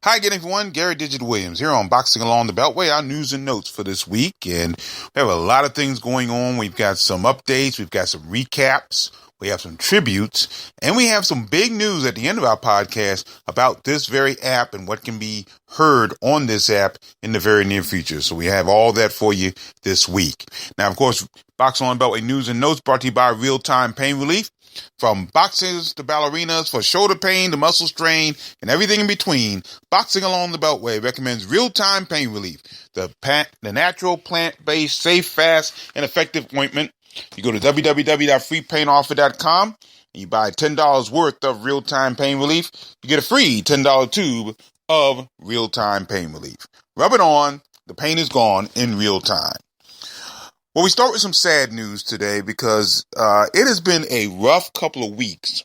Hi again, everyone. Gary Digit Williams here on Boxing Along the Beltway, our news and notes for this week. And we have a lot of things going on. We've got some updates. We've got some recaps. We have some tributes. And we have some big news at the end of our podcast about this very app and what can be heard on this app in the very near future. So we have all that for you this week. Now, of course, Boxing Along the Beltway news and notes brought to you by Real Time Pain Relief. From boxers to ballerinas, for shoulder pain to muscle strain and everything in between, Boxing Along the Beltway recommends real-time pain relief, the natural, plant-based, safe, fast, and effective ointment. You go to www.freepainoffer.com and you buy $10 worth of real-time pain relief. You get a free $10 tube of real-time pain relief. Rub it on. The pain is gone in real time. Well, we start with some sad news today because it has been a rough couple of weeks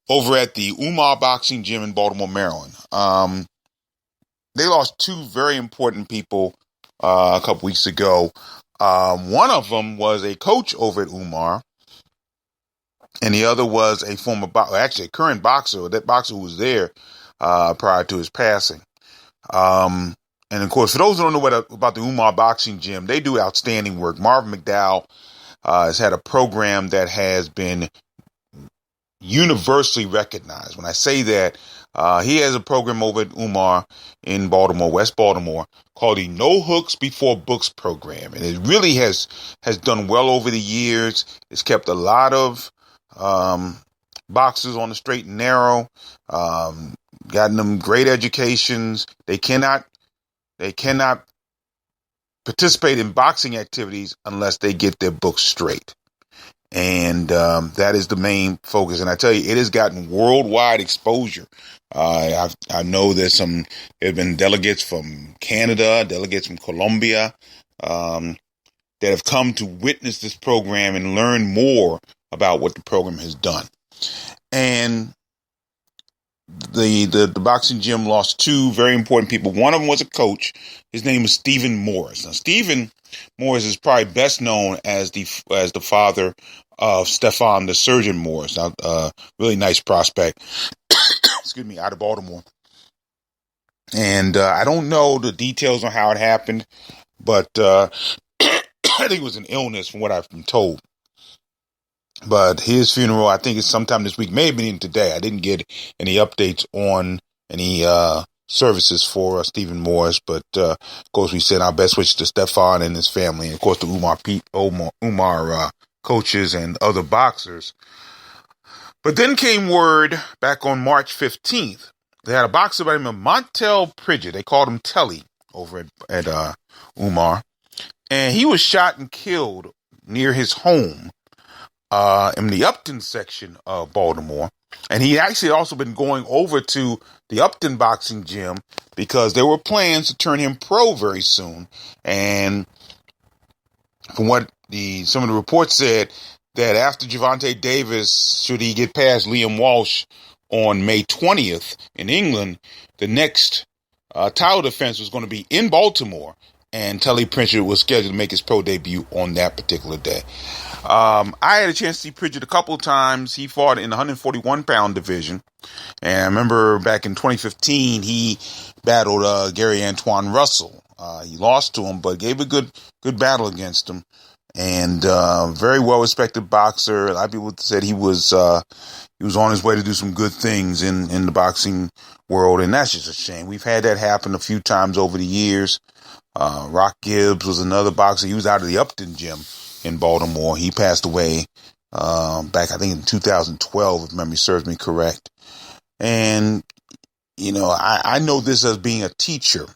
over at the Umar Boxing Gym in Baltimore, Maryland. They lost two very important people a couple weeks ago. One of them was a coach over at Umar, and the other was a a current boxer, that boxer who was there prior to his passing. And of course, for those who don't know about the Umar Boxing Gym, they do outstanding work. Marvin McDowell has had a program that has been universally recognized. When I say that, he has a program over at Umar in Baltimore, West Baltimore, called the No Hooks Before Books program. And it really has done well over the years. It's kept a lot of boxers on the straight and narrow, gotten them great educations. They cannot participate in boxing activities unless they get their books straight. And that is the main focus. And I tell you, it has gotten worldwide exposure. I know there have been delegates from Canada, delegates from Colombia that have come to witness this program and learn more about what the program has done. And the boxing gym lost two very important people. One of them was a coach. His name was Stephen Morris. Now, Stephen Morris is probably best known as the father of Stefan the Surgeon Morris. Really nice prospect. Excuse me, out of Baltimore. And I don't know the details on how it happened, but I think it was an illness from what I've been told. But his funeral, I think, is sometime this week, maybe even today. I didn't get any updates on any services for Stephen Morris. But, of course, we send our best wishes to Stefan and his family. And, of course, the Umar coaches and other boxers. But then came word back on March 15th. They had a boxer by the name of Montel Pridgett. They called him Telly over at Umar. And he was shot and killed near his home. In the Upton section of Baltimore. And he actually also been going over to the Upton Boxing Gym because there were plans to turn him pro very soon. And from what some of the reports said, that after Gervonta Davis, should he get past Liam Walsh on May 20th in England, the next title defense was going to be in Baltimore. And Telly Pridgett was scheduled to make his pro debut on that particular day. I had a chance to see Pridgett a couple of times. He fought in the 141-pound division. And I remember back in 2015, he battled Gary Antoine Russell. He lost to him, but gave a good battle against him. And very well-respected boxer. A lot of people said he was on his way to do some good things in the boxing world. And that's just a shame. We've had that happen a few times over the years. Rock Gibbs was another boxer. He was out of the Upton Gym in Baltimore. He passed away back, I think, in 2012, if memory serves me correct. And, you know, I know this as being a teacher.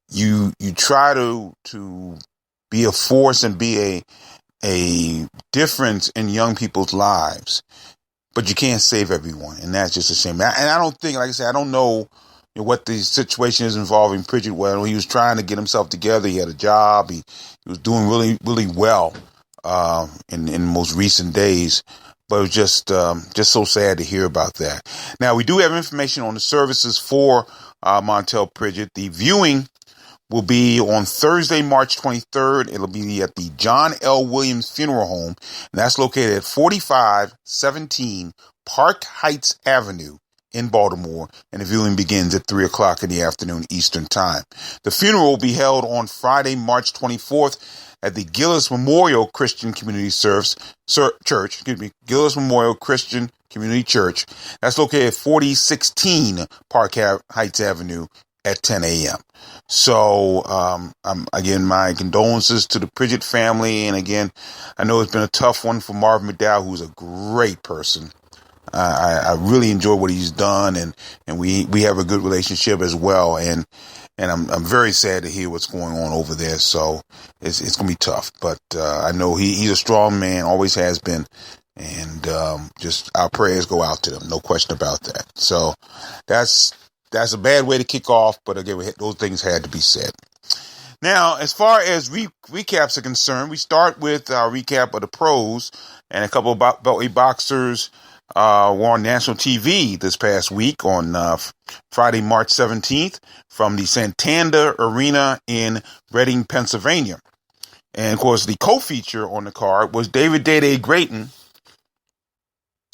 You try to be a force and be a difference in young people's lives, but you can't save everyone, and that's just a shame. And I don't think, like I said, I don't know what the situation is involving Pridgett. Well, he was trying to get himself together. He had a job. He was doing really, really well in most recent days. But it was just so sad to hear about that. Now, we do have information on the services for Montel Pridgett. The viewing will be on Thursday, March 23rd. It'll be at the John L. Williams Funeral Home, and that's located at 4517 Park Heights Avenue in Baltimore, and the viewing begins at 3 o'clock in the afternoon Eastern Time. The funeral will be held on Friday, March 24th at the Gillis Memorial Christian Community Church. Gillis Memorial Christian Community Church. That's located at 4016 Park Heights Avenue at 10 a.m. So, again, my condolences to the Pridgett family. And again, I know it's been a tough one for Marvin McDowell, who's a great person. I really enjoy what he's done, and we have a good relationship as well. And I'm very sad to hear what's going on over there. So it's going to be tough, but I know he's a strong man, always has been. And just our prayers go out to them. No question about that. So that's a bad way to kick off. But again, those things had to be said. Now, as far as recaps are concerned, we start with our recap of the pros, and a couple of Beltway boxers were on national TV this past week on Friday, March 17th from the Santander Arena in Reading, Pennsylvania. And, of course, the co-feature on the card was David Dede Grayton.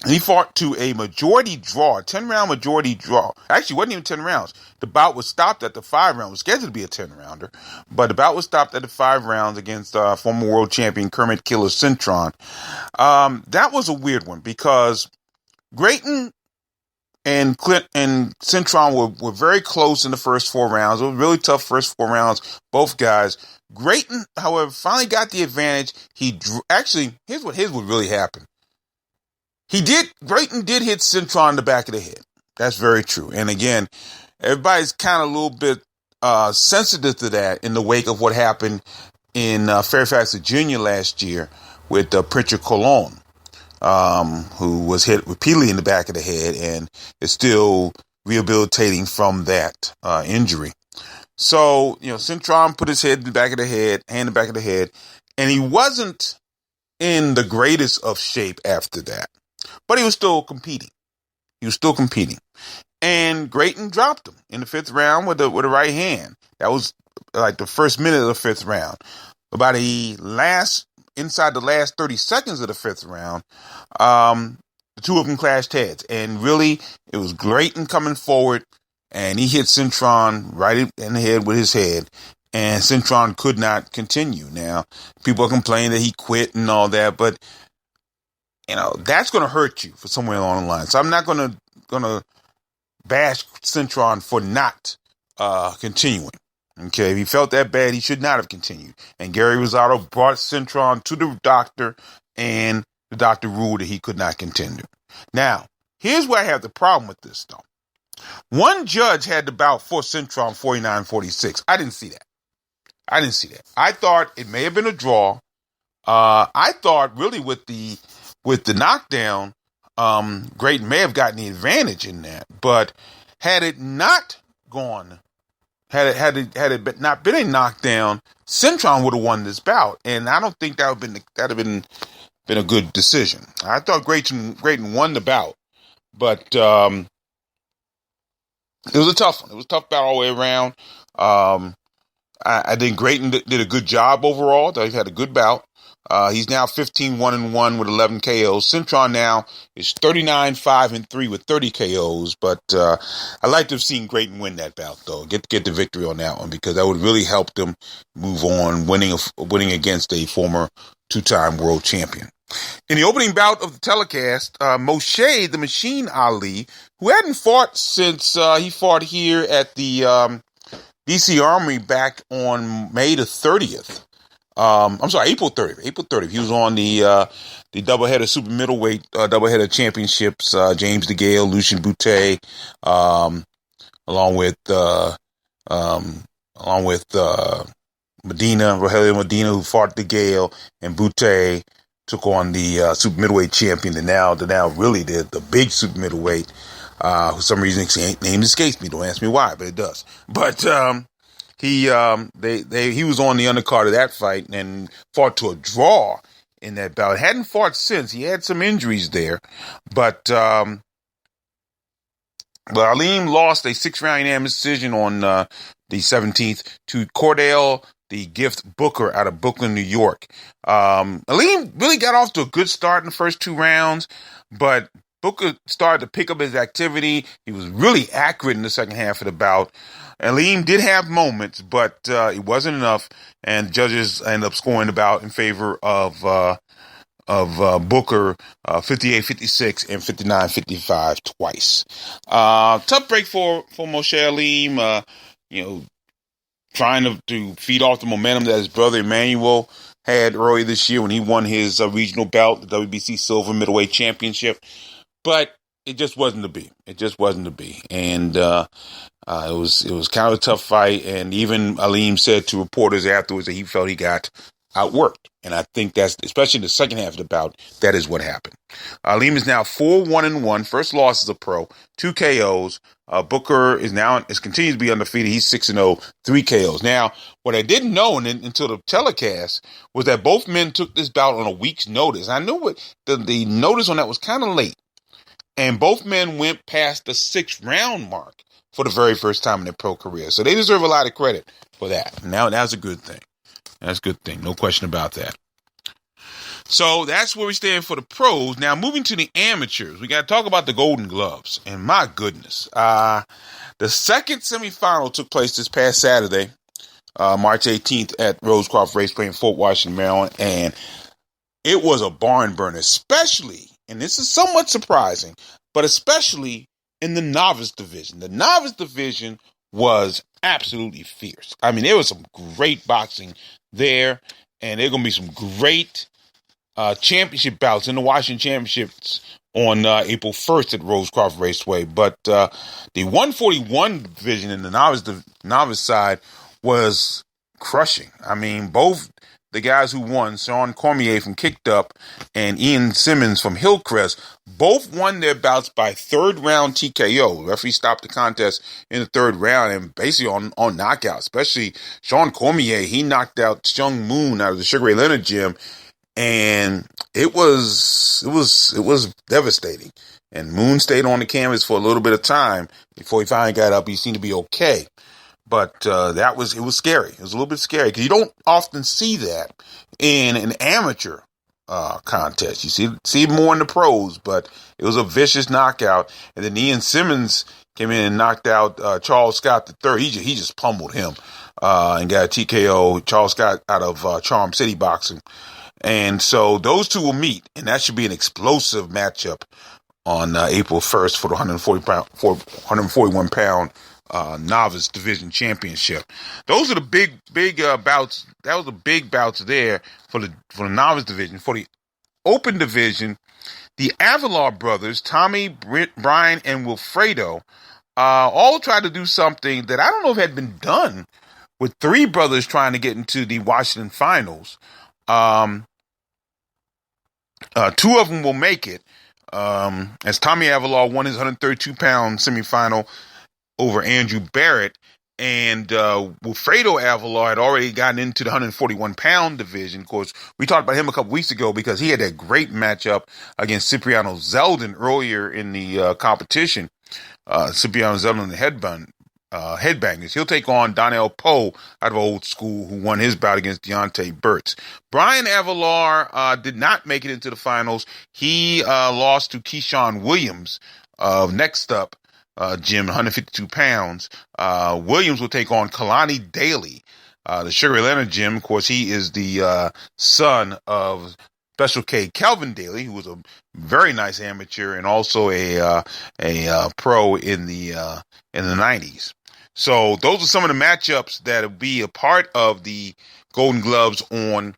He fought to a majority draw, 10-round majority draw. Actually, it wasn't even 10 rounds. The bout was stopped at the 5 round. It was scheduled to be a 10-rounder, but the bout was stopped at the 5 rounds against former world champion Kermit Killer Cintron. That was a weird one because Grayton and Cintron were very close in the first 4 rounds. It was really tough first 4 rounds, both guys. Grayton, however, finally got the advantage. Here's what really happened. Grayton did hit Cintron in the back of the head. That's very true. And again, everybody's kind of a little bit sensitive to that in the wake of what happened in Fairfax, Virginia last year with Pritchard Colon, who was hit repeatedly in the back of the head and is still rehabilitating from that injury. So, Cintron put his head in the back of the head, hand in the back of the head, and he wasn't in the greatest of shape after that. But he was still competing. And Grayton dropped him in the 5th round with a right hand. That was like the first minute of the 5th round. About inside the last 30 seconds of the 5th round, the two of them clashed heads. And really, it was Grayton coming forward, and he hit Cintron right in the head with his head. And Cintron could not continue. Now, people are complaining that he quit and all that, but that's going to hurt you for somewhere along the line. So I'm not going to bash Cintron for not continuing. Okay, if he felt that bad, he should not have continued. And Gary Rosado brought Cintron to the doctor, and the doctor ruled that he could not continue. Now, here's where I have the problem with this, though. One judge had the bout for Cintron 49-46. I didn't see that. I thought it may have been a draw. I thought really with the knockdown, Grayton may have gotten the advantage in that. But had it not gone, had it not been a knockdown, Cintron would have won this bout, and I don't think that would have been a good decision. I thought Grayton won the bout, but it was a tough one. It was a tough bout all the way around. I think Grayton did a good job overall. He had a good bout. He's now 15-1-1 with 11 KOs. Cintron now is 39-5-3 with 30 KOs. But I'd like to have seen Grayton win that bout, though. Get the victory on that one, because that would really help them move on, winning against a former 2-time world champion. In the opening bout of the telecast, Moshe the Machine Ali, who hadn't fought since he fought here at the DC Armory back on May the 30th. April 30th. April 30th. He was on the doubleheader super middleweight doubleheader championships. James DeGale, Lucien Boutte, along with Rogelio Medina, who fought DeGale, and Boutte took on the super middleweight champion. Now really the big super middleweight. For some reason, his name escapes me. Don't ask me why, but it does. But he was on the undercard of that fight and fought to a draw in that bout. Hadn't fought since. He had some injuries there, but Aleem lost a 6-round unanimous decision on the 17th to Cordell the Gift Booker out of Brooklyn, New York. Aleem really got off to a good start in the first 2 rounds, but Booker started to pick up his activity. He was really accurate in the second half of the bout. Aleem did have moments, but it wasn't enough, and judges ended up scoring the bout in favor of Booker, 58-56 and 59-55 twice. Tough break for Moshe Aleem. Trying to feed off the momentum that his brother Emmanuel had earlier this year when he won his regional belt, the WBC Silver Middleweight Championship. But it just wasn't to be. It just wasn't to be. And it was kind of a tough fight. And even Aleem said to reporters afterwards that he felt he got outworked. And I think that's, especially in the second half of the bout, that is what happened. Aleem is now 4-1-1. First loss as a pro, 2 KOs. Booker continues to be undefeated. He's 6-0, 3 KOs. Now, what I didn't know until the telecast was that both men took this bout on a week's notice. I knew the notice on that was kind of late. And both men went past the 6th round mark for the very first time in their pro career. So they deserve a lot of credit for that. Now, that's a good thing. That's a good thing. No question about that. So that's where we stand for the pros. Now, moving to the amateurs, we got to talk about the Golden Gloves. And my goodness, the second semifinal took place this past Saturday, March 18th at Rosecroft Raceway in Fort Washington, Maryland. And it was a barn burner, especially, and this is somewhat surprising, but especially in the novice division. The novice division was absolutely fierce. I mean, there was some great boxing there, and there are going to be some great championship bouts in the Washington Championships on April 1st at Rosecroft Raceway. But the 141 division in the novice side was crushing. I mean, both the guys who won, Sean Cormier from Kicked Up and Ian Simmons from Hillcrest, both won their bouts by third round TKO. The referee stopped the contest in the third round and basically on knockout, especially Sean Cormier. He knocked out Chung Moon out of the Sugar Ray Leonard gym, and it was devastating. And Moon stayed on the canvas for a little bit of time before he finally got up. He seemed to be okay. But it was scary. It was a little bit scary because you don't often see that in an amateur contest. You see it more in the pros, but it was a vicious knockout. And then Ian Simmons came in and knocked out Charles Scott III. He just pummeled him and got a TKO. Charles Scott out of Charm City Boxing. And so those two will meet, and that should be an explosive matchup on April 1st for the 141-pound novice division championship. Those are the big bouts. That was the big bouts there for the novice division. For the open division, the Avalar brothers, Tommy, Brian, and Wilfredo, all tried to do something that I don't know if had been done with three brothers trying to get into the Washington finals. Two of them will make it. As Tommy Avalar won his 132-pound semifinal over Andrew Barrett, and Wilfredo Avalar had already gotten into the 141-pound division. Of course, we talked about him a couple weeks ago because he had that great matchup against Cipriano Zeldin earlier in the competition. Cipriano Zeldin and the Headbangers. He'll take on Donnell Poe out of Old School, who won his bout against Deontay Burtz. Brian Avalar did not make it into the finals. He lost to Keyshawn Williams of Next Up Gym, 152 pounds. Williams will take on Kalani Daly, the Sugar Ray Leonard Gym. Of course, he is the son of Special K Kelvin Daly, who was a very nice amateur and also a pro in the 90s. So those are some of the matchups that will be a part of the Golden Gloves on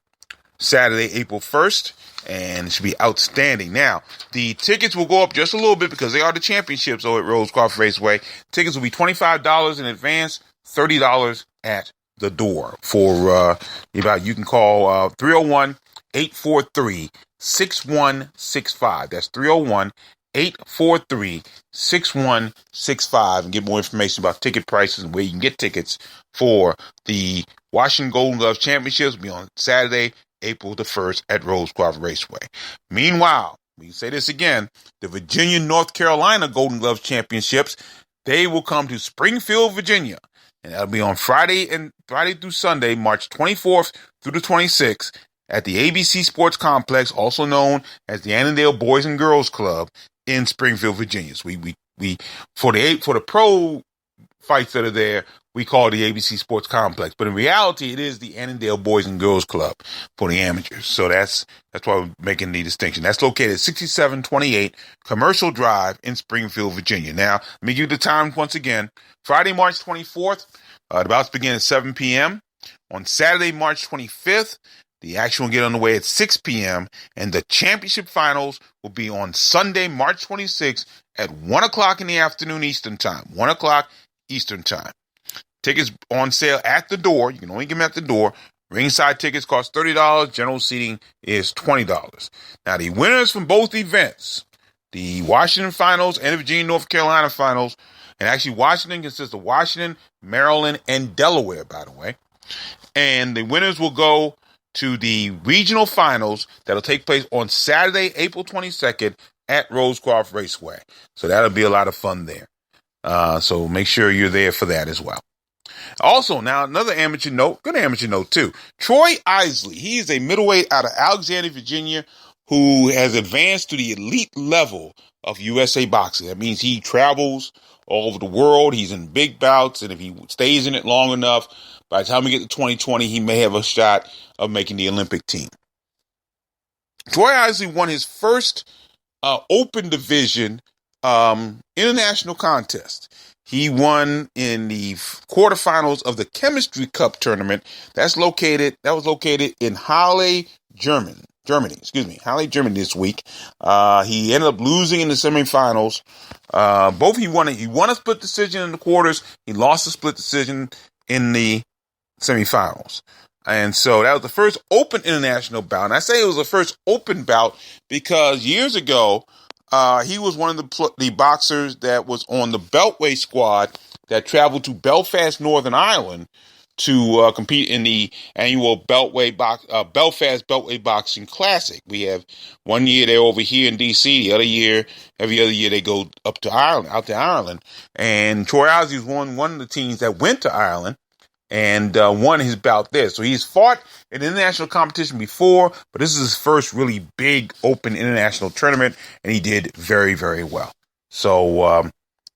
Saturday, April 1st, and it should be outstanding. Now, the tickets will go up just a little bit because they are the championships over at Rosecroft Raceway. Tickets will be $25 in advance, $30 at the door. For you can call 301-843-6165. That's 301-843-6165 and get more information about ticket prices and where you can get tickets for the Washington Golden Gloves Championships. Will be on Saturday, April the 1st at Rosecroft Raceway. Meanwhile, we say this again, the Virginia, North Carolina Golden Gloves Championships, they will come to Springfield, Virginia. And that'll be on Friday through Sunday, March 24th through the 26th at the ABC Sports Complex, also known as the Annandale Boys and Girls Club in Springfield, Virginia. So we for the pro fights that are there, we call it the ABC Sports Complex. But in reality, it is the Annandale Boys and Girls Club for the amateurs. So that's why we're making the distinction. That's located at 6728 Commercial Drive in Springfield, Virginia. Now, let me give you the time once again. Friday, March 24th, the bouts begin at 7 p.m. On Saturday, March 25th, the action will get underway at 6 p.m. and the championship finals will be on Sunday, March 26th at 1 o'clock in the afternoon Eastern Time. 1 o'clock Eastern Time. Tickets on sale at the door. You can only get them at the door. Ringside tickets cost $30. General seating is $20. Now, the winners from both events, the Washington finals and the Virginia, North Carolina finals, and actually Washington consists of Washington, Maryland, and Delaware, by the way. And the winners will go to the regional finals that'll take place on Saturday, April 22nd at Rosecroft Raceway. So that'll be a lot of fun there. So make sure you're there for that as well. Also, now another amateur note, good amateur note too. Troy Isley, he is a middleweight out of Alexandria, Virginia, who has advanced to the elite level of USA boxing. That means he travels all over the world. He's in big bouts, and if he stays in it long enough, by the time we get to 2020, he may have a shot of making the Olympic team. Troy Isley won his first open division international contest. He won in the quarterfinals of the Chemistry Cup tournament. That was located in Halle, Germany. Halle, Germany this week. He ended up losing in the semifinals. He won a split decision in the quarters. He lost a split decision in the semifinals. And so that was the first open international bout. And I say it was the first open bout because years ago, he was one of the boxers that was on the Beltway squad that traveled to Belfast, Northern Ireland to compete in the annual Belfast Beltway Boxing Classic. We have one year they're over here in D.C., every other year they go out to Ireland. And Troy Isley was one of the teams that went to Ireland and won his bout there. So he's fought in international competition before, but this is his first really big open international tournament, and he did very, very well. So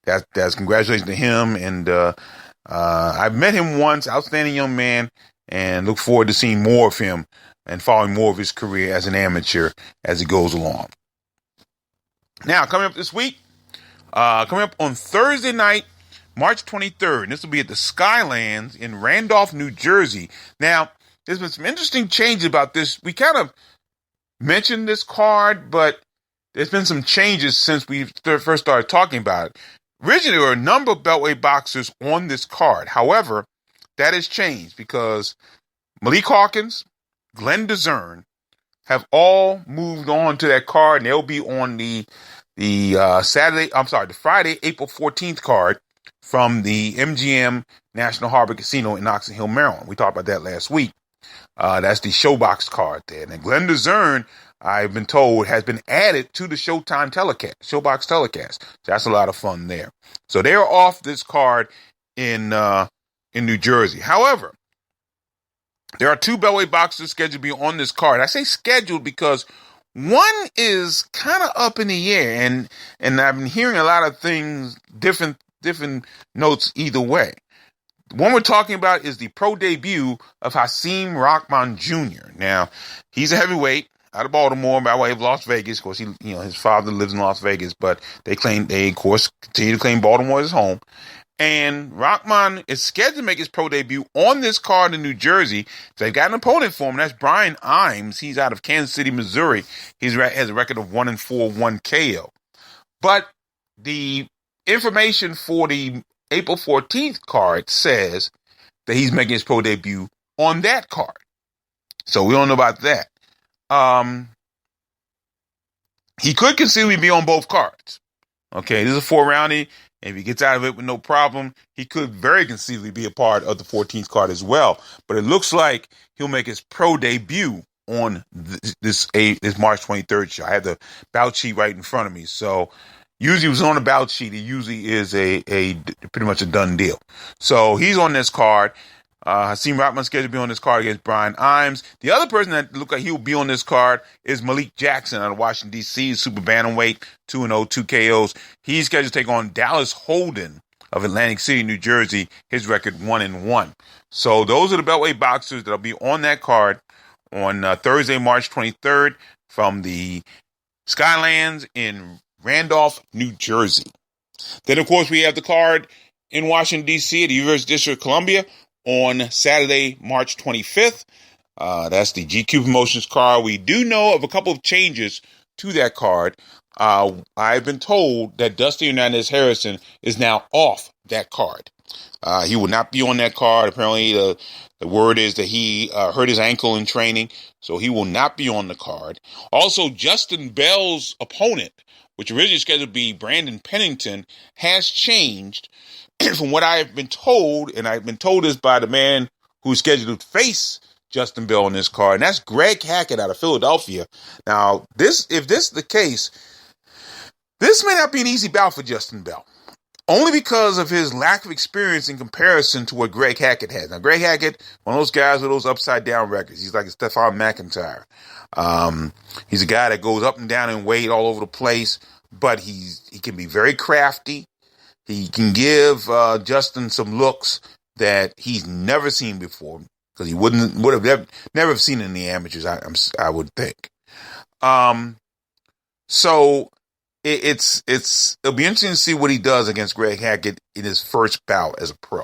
that's congratulations to him. And I've met him once, outstanding young man, and look forward to seeing more of him and following more of his career as an amateur as he goes along. Now, coming up this week, coming up on Thursday night, March 23rd, and this will be at the Skylands in Randolph, New Jersey. Now, there's been some interesting changes about this. We kind of mentioned this card, but there's been some changes since we first started talking about it. Originally, there were a number of Beltway boxers on this card. However, that has changed because Malik Hawkins, Glenn DeZern have all moved on to that card, and they'll be on the Friday, April 14th card from the MGM National Harbor Casino in Oxon Hill, Maryland. We talked about that last week. That's the Showbox card there. And Glenn DeZern, I've been told, has been added to the Showbox telecast. So that's a lot of fun there. So they're off this card in New Jersey. However, there are two Beltway boxers scheduled to be on this card. I say scheduled because one is kind of up in the air, and I've been hearing a lot of things, different notes either way. The one we're talking about is the pro debut of Hasim Rahman Jr. Now, he's a heavyweight out of Baltimore by way of Las Vegas. Of course, his father lives in Las Vegas, but they of course continue to claim Baltimore as home. And Rahman is scheduled to make his pro debut on this card in New Jersey. So they've got an opponent for him. That's Brian Imes. He's out of Kansas City, Missouri. He has a record of 1-4, 1 KO. But the information for the April 14th card says that he's making his pro debut on that card. So we don't know about that. He could conceivably be on both cards. Okay, this is a 4-roundy. If he gets out of it with no problem, he could very conceivably be a part of the 14th card as well. But it looks like he'll make his pro debut on this March 23rd show. I have the bout sheet right in front of me. So usually it was on the bout sheet. It usually is a pretty much a done deal. So he's on this card. Hakeem Rottman scheduled to be on this card against Brian Imes. The other person that looked like he will be on this card is Malik Jackson out of Washington, D.C., super bantamweight, 2-0, 2 KOs. He's scheduled to take on Dallas Holden of Atlantic City, New Jersey. His record 1-1. So those are the Beltway boxers that will be on that card on Thursday, March 23rd from the Skylands in Randolph, New Jersey. Then, of course, we have the card in Washington, D.C. at the University District of Columbia on Saturday, March 25th. That's the GQ Promotions card. We do know of a couple of changes to that card. I've been told that Dusty Hernandez Harrison is now off that card. He will not be on that card. Apparently, the word is that he hurt his ankle in training, so he will not be on the card. Also, Justin Bell's opponent, which originally scheduled to be Brandon Pennington, has changed. From what I've been told, and I've been told this by the man who's scheduled to face Justin Bell on this card, and that's Greg Hackett out of Philadelphia. Now, if this is the case, this may not be an easy bout for Justin Bell, only because of his lack of experience in comparison to what Greg Hackett has. Now, Greg Hackett, one of those guys with those upside-down records. He's like a Stephon McIntyre. He's a guy that goes up and down in weight all over the place, but he can be very crafty. He can give Justin some looks that he's never seen before, because he would have never seen in the amateurs. I would think. So it'll be interesting to see what he does against Greg Hackett in his first bout as a pro.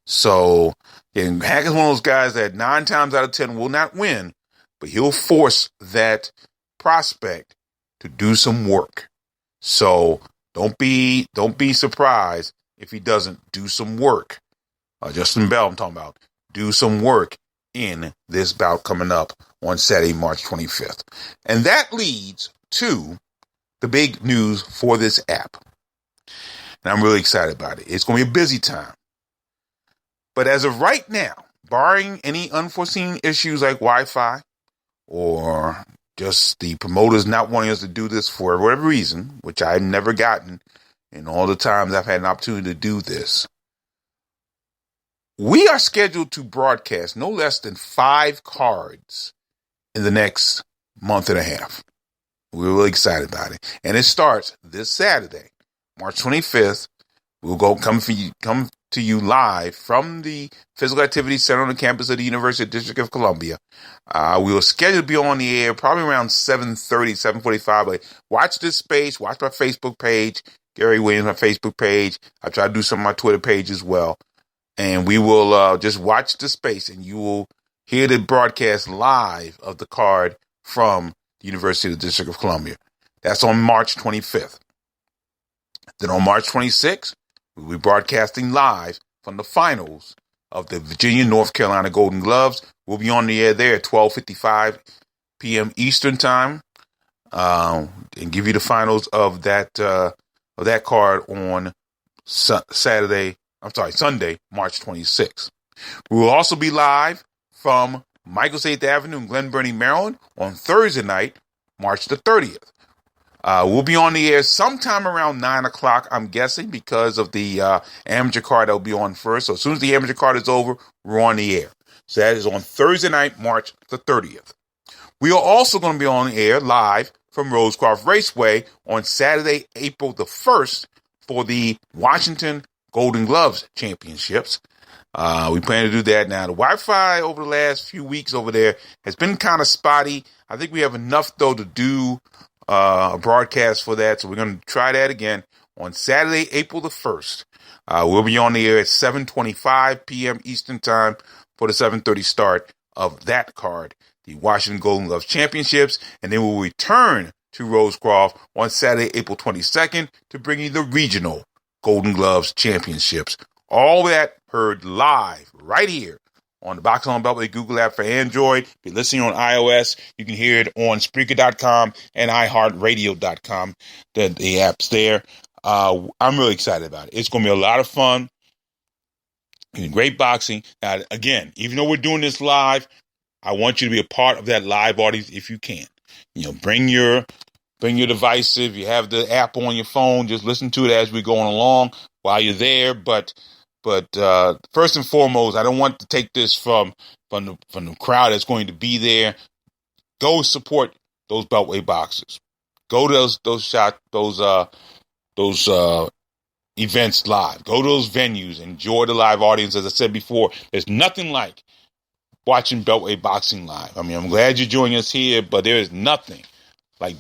So Hackett's one of those guys that 9 times out of 10 will not win, but he'll force that prospect to do some work. So don't be surprised if he doesn't do some work. Justin Bell, I'm talking about, do some work in this bout coming up on Saturday, March 25th. And that leads to the big news for this app. And I'm really excited about it. It's going to be a busy time. But as of right now, barring any unforeseen issues like Wi-Fi or just the promoters not wanting us to do this for whatever reason, which I've never gotten in all the times I've had an opportunity to do this, we are scheduled to broadcast no less than 5 cards in the next month and a half. We're really excited about it. And it starts this Saturday, March 25th. We'll come to you live from the Physical Activity Center on the campus of the University District of Columbia. We will schedule to be on the air probably around 7:30, 7:45. But watch this space. Watch my Facebook page, Gary Williams, my Facebook page. I try to do some on my Twitter page as well. And we will just watch the space, and you will hear the broadcast live of the card from the University of the District of Columbia. That's on March 25th. Then on March 26th, we'll be broadcasting live from the finals of the Virginia-North Carolina Golden Gloves. We'll be on the air there at 12:55 p.m. Eastern Time, and give you the finals of that card on Sunday, March 26th. We will also be live from Michael's 8th Avenue in Glen Burnie, Maryland on Thursday night, March the 30th. We'll be on the air sometime around 9 o'clock, I'm guessing, because of the amateur card that will be on first. So as soon as the amateur card is over, we're on the air. So that is on Thursday night, March the 30th. We are also going to be on the air live from Rosecroft Raceway on Saturday, April the 1st for the Washington Golden Gloves Championships. We plan to do that now. The Wi-Fi over the last few weeks over there has been kind of spotty. I think we have enough, though, to do a broadcast for that. So we're going to try that again on Saturday, April the 1st. We'll be on the air at 7:25 p.m. Eastern Time for the 7:30 start of that card, the Washington Golden Gloves Championships. And then we'll return to Rosecroft on Saturday, April 22nd to bring you the regional Golden Gloves Championships. All that heard live right here on the Box on Beltway Google app for Android. If you're listening on iOS, you can hear it on Spreaker.com and iHeartRadio.com. The app's there. I'm really excited about it. It's going to be a lot of fun. Great boxing. Now, again, even though we're doing this live, I want you to be a part of that live audience if you can. Bring your device. If you have the app on your phone, just listen to it as we're going along while you're there. But But first and foremost, I don't want to take this from the crowd that's going to be there. Go support those Beltway boxers. Go to those events live. Go to those venues. Enjoy the live audience. As I said before, there's nothing like watching Beltway boxing live. I mean, I'm glad you're joining us here, but there is nothing like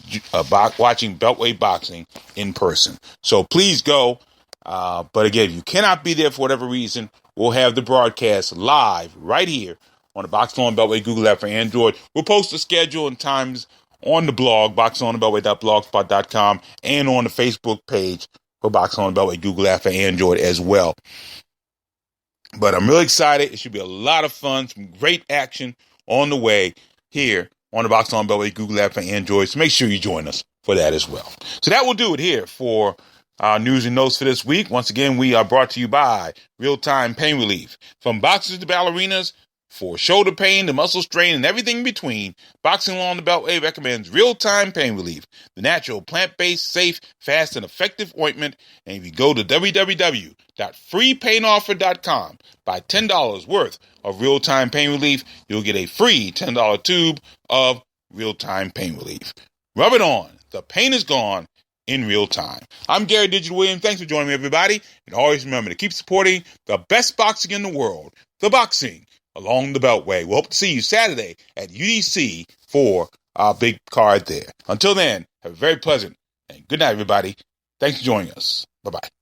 watching Beltway boxing in person. So please go. But again, if you cannot be there for whatever reason, we'll have the broadcast live right here on the Boxing on Beltway Google app for Android. We'll post the schedule and times on the blog, boxonthebeltway.blogspot.com, and on the Facebook page for Boxing on Beltway Google app for Android as well. But I'm really excited. It should be a lot of fun, some great action on the way here on the Boxing on Beltway Google app for Android. So make sure you join us for that as well. So that will do it here for our news and notes for this week. Once again, we are brought to you by Real-Time Pain Relief. From boxers to ballerinas, for shoulder pain to muscle strain and everything in between, Boxing on the Beltway recommends Real-Time Pain Relief, the natural, plant-based, safe, fast, and effective ointment. And if you go to www.freepainoffer.com, buy $10 worth of Real-Time Pain Relief, you'll get a free $10 tube of Real-Time Pain Relief. Rub it on. The pain is gone in real time. I'm Gary Digital Williams. Thanks for joining me, everybody. And always remember to keep supporting the best boxing in the world, the boxing along the Beltway. We'll hope to see you Saturday at UDC for our big card there. Until then, have a very pleasant and good night, everybody. Thanks for joining us. Bye-bye.